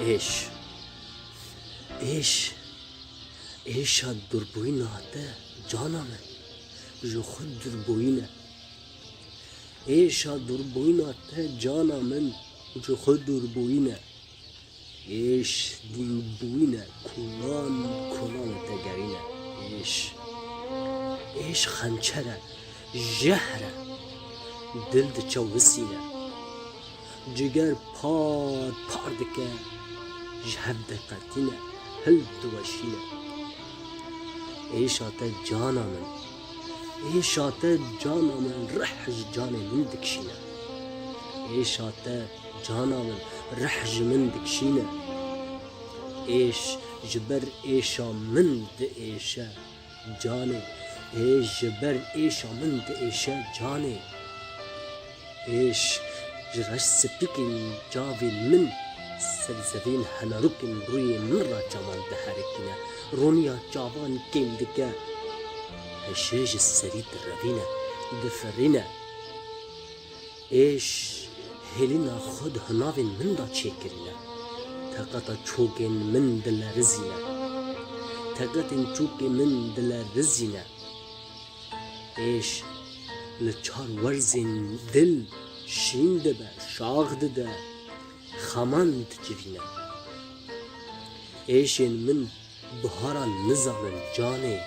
ایش ایش ایشا دربوین هاته جانا من جو خود دربوینه ایشا دربوین هاته جانا من جو خود دربوینه ایش دین بوینه کنان کنان تگرینه ایش خنچره جهره دل ده چوسینه جگر پار پار دکه جهب دقتینه هل دوشینه ایش آتا جانا من ایش آتا جانا من رحج جان من دکشینه ایش آتا جانا من رحج من دکشینه ایش جبر ایشا من ده ایشه جانه ایش جبر ایشا من ده ایشه جانه ایش جرش سپیکین جاوین من سلزوین هنرکن روی من را جوان ده حرکینه رونیا جوان کم دکه هشیج سرید روینه دفرینه ایش هلینا خود هناوین من دا چیکرینه تقطع چوکین من دل رزینه تقطع چوکین من دل رزینه ایش لچار ورزین دل شین دبه شاغ ده خماند جوینه ایشین من بهارا نزانن جانه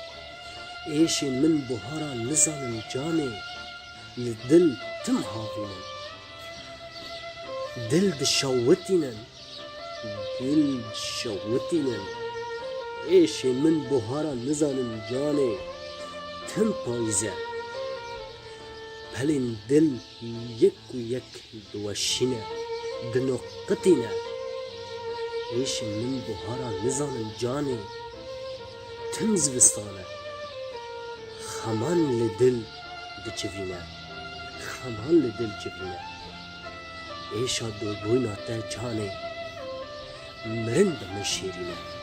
ایشین من بهارا نزانن جانه لدل تم هاوینن دل دشوتینن دل شوتینن ایشین من بهارا نزانن جانه تم پایزه بلین دل یک و یک دوشینه دنقتینه ایشین من بهارا نزانن جانه تم زوستانه خمان لدل دجوینه خمان لدل جوینه ایشا دو بوینا تا جانه مرند من شیرینه